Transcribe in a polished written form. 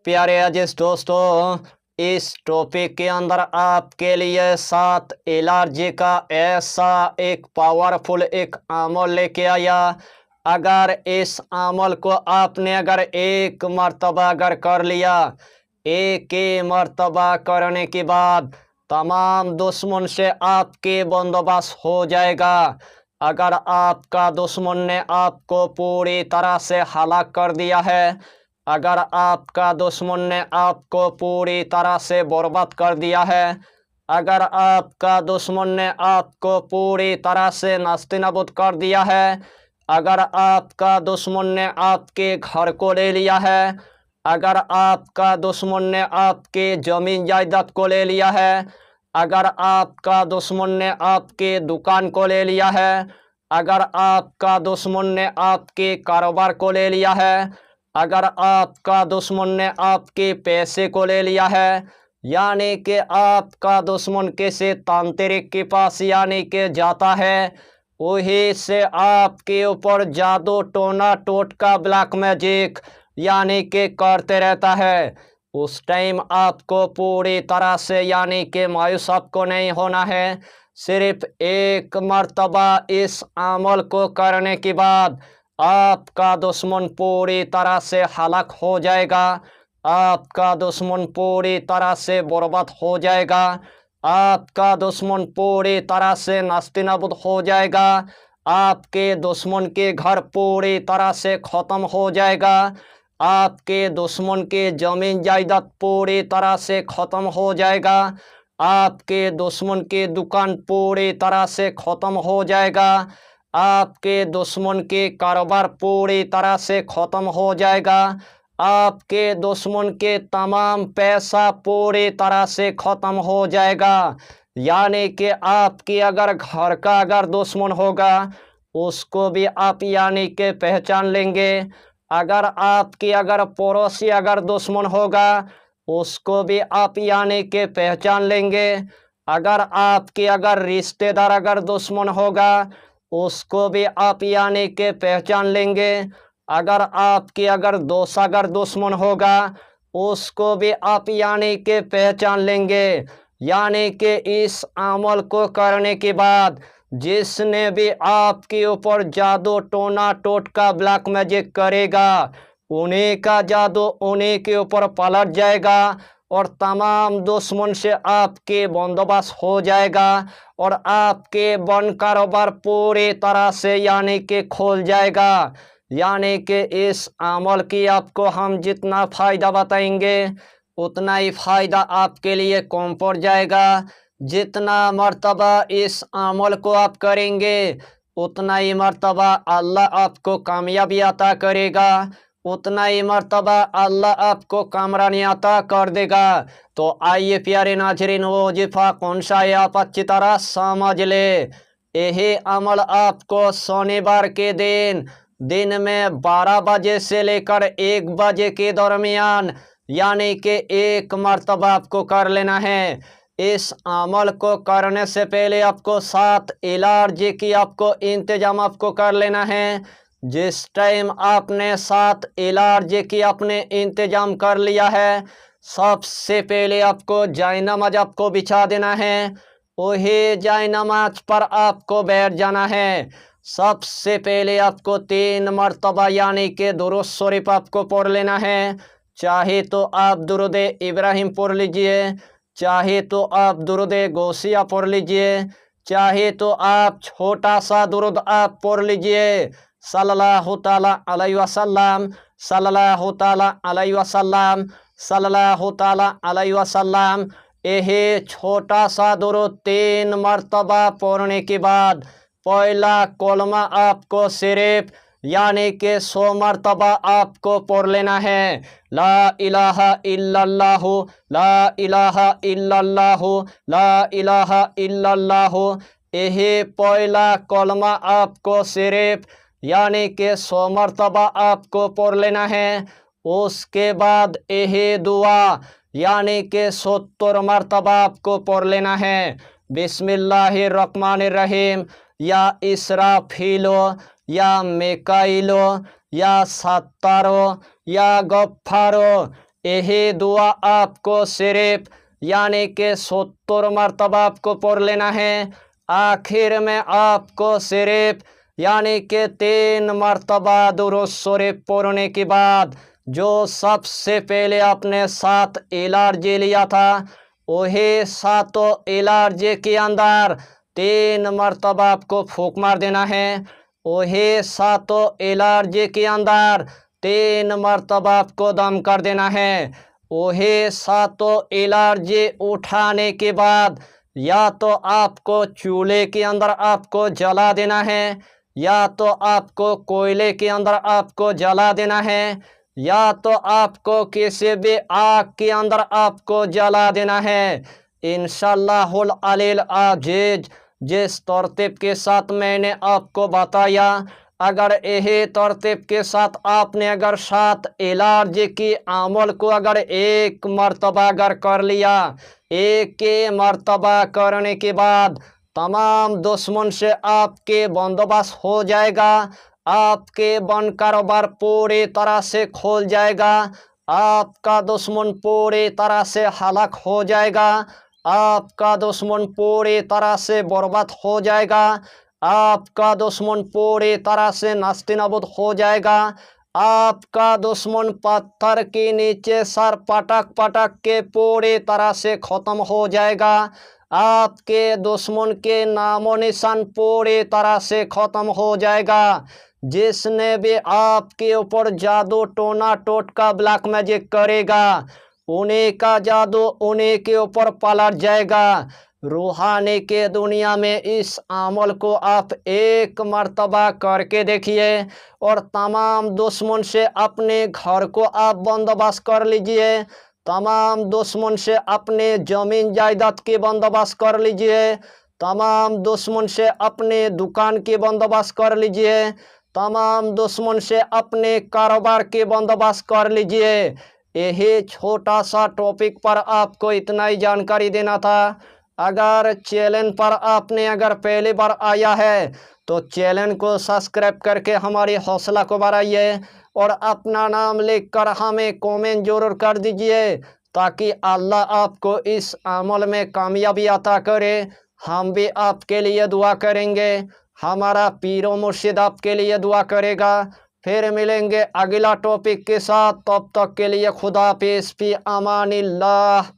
प्यारे अजीज दोस्तों, इस टॉपिक के अंदर आपके लिए 7 एलर्जी का ऐसा एक पावरफुल एक अमल लेके आया। अगर इस अमल को आपने अगर एक मर्तबा अगर कर लिया, एक ही मर्तबा करने के बाद तमाम दुश्मन से आपके बंदोबस्त हो जाएगा। अगर आपका दुश्मन ने आपको पूरी तरह से हलाक कर दिया है, अगर आपका दुश्मन ने आपको पूरी तरह से बर्बाद कर दिया है, अगर आपका दुश्मन ने आपको पूरी तरह से नास्तिनाबूद कर दिया है, अगर आपका दुश्मन ने आपके घर को ले लिया है, अगर आपका दुश्मन ने आपके ज़मीन जायदाद को ले लिया है, अगर आपका दुश्मन ने आपके दुकान को ले लिया है, अगर आपका दुश्मन ने आपके कारोबार को ले लिया है, अगर आपका दुश्मन ने आपके पैसे को ले लिया है, यानी कि आपका दुश्मन किसी तांत्रिक के पास यानी कि जाता है, वही से आपके ऊपर जादू टोना टोटका ब्लैक मैजिक यानी कि करते रहता है, उस टाइम आपको पूरी तरह से यानी कि मायूस आपको नहीं होना है। सिर्फ एक मर्तबा इस अमल को करने के बाद आपका दुश्मन पूरी तरह से हलाक हो जाएगा, आपका दुश्मन पूरी तरह से बर्बाद हो जाएगा, आपका दुश्मन पूरी तरह से नास्तिनाबूद हो जाएगा, आपके दुश्मन के घर पूरी तरह से ख़त्म हो जाएगा, आपके दुश्मन के ज़मीन जायदाद पूरी तरह से ख़त्म हो जाएगा, आपके दुश्मन की दुकान पूरी तरह से ख़त्म हो जाएगा, आपके दुश्मन के कारोबार पूरी तरह से ख़त्म हो जाएगा, आपके दुश्मन के तमाम पैसा पूरी तरह से ख़त्म हो जाएगा। यानी कि आपकी अगर घर का अगर दुश्मन होगा उसको भी आप यानी कि पहचान लेंगे, अगर आपकी अगर पड़ोसी अगर दुश्मन होगा उसको भी आप यानी कि पहचान लेंगे, अगर आपकी अगर रिश्तेदार अगर दुश्मन होगा उसको भी आप यानी कि पहचान लेंगे, अगर आपकी अगर दोस्त अगर दुश्मन होगा उसको भी आप यानी कि पहचान लेंगे। यानी कि इस अमल को करने के बाद जिसने भी आपके ऊपर जादू टोना टोटका ब्लैक मैजिक करेगा, उन्हीं का जादू उन्हीं के ऊपर पलट जाएगा और तमाम दुश्मन से आपके बंदोबस्त हो जाएगा और आपके बन कारोबार पूरी तरह से यानी कि खोल जाएगा। यानी कि इस अमल की आपको हम जितना फ़ायदा बताएंगे उतना ही फ़ायदा आपके लिए कम पड़ जाएगा। जितना मर्तबा इस अमल को आप करेंगे उतना ही मर्तबा अल्लाह आपको कामयाबी अता करेगा, उतना ही मर्तबा अल्लाह आपको कामरानी अता कर देगा। तो आइए प्यारे नाज़रीन, वो वजीफ़ा कौन सा है आप अच्छी तरह समझ ले। यही अमल आपको शनिवार के दिन में 12 बजे से लेकर 1 बजे के दरमियान यानी कि एक मर्तबा आपको कर लेना है। इस अमल को करने से पहले आपको 7 एलर्जी की आपको इंतजाम आपको कर लेना है। जिस टाइम आपने 7 एलर्जी की आपने इंतजाम कर लिया है, सबसे पहले आपको जायनमाज आपको बिछा देना है, वही जायनमाज पर आपको बैठ जाना है। सबसे पहले आपको 3 मर्तबा यानी कि दुरूद शरीफ आपको पढ़ लेना है। चाहे तो आप दुरूद इब्राहिम पढ़ लीजिए, चाहे तो आप दुरूद गौसिया पढ़ लीजिए, चाहे तो आप छोटा सा दुरूद आप पढ़ लीजिए, सल्लल्लाहु ताला अलैहि वसल्लम, सल्लल्लाहु ताला अलैहि वसल्लम, सल्लल्लाहु ताला अलैहि वसल्लम। यही छोटा सा दुरूद 3 मर्तबा पढ़ने के बाद पहला कलमा आपको सिर्फ यानी कि 100 मर्तबा आपको पढ़ लेना है। ला इलाहा इल्लल्लाहु, ला इलाहा इल्लल्लाहु, ला इलाहा इल्लल्लाहु। यही पहला कलमा आपको सिर्फ यानी कि 100 मर्तबा आपको पढ़ लेना है। उसके बाद यही दुआ यानी कि 70 मर्तबा आपको पढ़ लेना है। बिस्मिल्लाहिर्रहमानिर्रहीम, या इसराफीलो, या मिकाइलो, या सत्तारो, या गफ्फारो। यही दुआ आपको सिर्फ यानी कि 70 मरतबा आपको पढ़ लेना है। आखिर में आपको सिर्फ यानी कि 3 मरतबा दुरूद शरीफ पढ़ने के बाद जो सबसे पहले आपने 7 एलर्जी लिया था, वही 7 एलर्जी के अंदर 3 मरतबा आपको फूंक मार देना है। वही 7 एलर्जी के अंदर 3 मरतबा आपको दम कर देना है। वही 7 एलर्जी उठाने के बाद या तो आपको चूल्हे के अंदर आपको जला देना है, या तो आपको कोयले के अंदर आपको जला देना है, या तो आपको किसी भी आग के अंदर आपको जला देना है। इंशाअल्लाहुल अलील अजीज जिस तरतीब के साथ मैंने आपको बताया, अगर यही तरतीब के साथ आपने अगर 7 एलर्जी की अमल को अगर 1 मरतबा अगर कर लिया, एक मरतबा करने के बाद तमाम दुश्मन से आपके बंदोबस्त हो जाएगा। आपके बन कारोबार पूरी तरह से खोल जाएगा। आपका दुश्मन पूरी तरह से हलाक हो जाएगा। आपका दुश्मन पूरी तरह से बर्बाद हो जाएगा। आपका दुश्मन पूरी तरह से नास्तिनाबूद हो जाएगा। आपका दुश्मन पत्थर के नीचे सर पटक पटक के पूरी तरह से खत्म हो जाएगा। आपके दुश्मन के नामो निशान पूरी तरह से खत्म हो जाएगा। जिसने भी आपके ऊपर जादू टोना टोटका ब्लैक मैजिक करेगा, उन्हीं का जादू उन्हीं के ऊपर पलट जाएगा। रूहानी के दुनिया में इस अमल को आप 1 मरतबा करके देखिए और तमाम दुश्मन से अपने घर को आप बंदोबस्त कर लीजिए। तमाम दुश्मन से अपने जमीन जायदाद की बंदोबस्त कर लीजिए। तमाम दुश्मन से अपने दुकान की बंदोबस्त कर लीजिए। तमाम दुश्मन से अपने कारोबार की बंदोबस्त कर लीजिए। यही छोटा सा टॉपिक पर आपको इतना ही जानकारी देना था। अगर चैनल पर आपने अगर पहली बार आया है तो चैनल को सब्सक्राइब करके हमारी हौसला को बढ़ाइए और अपना नाम लिखकर हमें कमेंट जरूर कर दीजिए, ताकि अल्लाह आपको इस अमल में कामयाबी अता करे। हम भी आपके लिए दुआ करेंगे, हमारा पीरो मुर्शिद आपके लिए दुआ करेगा। फिर मिलेंगे अगला टॉपिक के साथ, तब तक के लिए खुदा हाफिज़, फी अमानिल्लाह।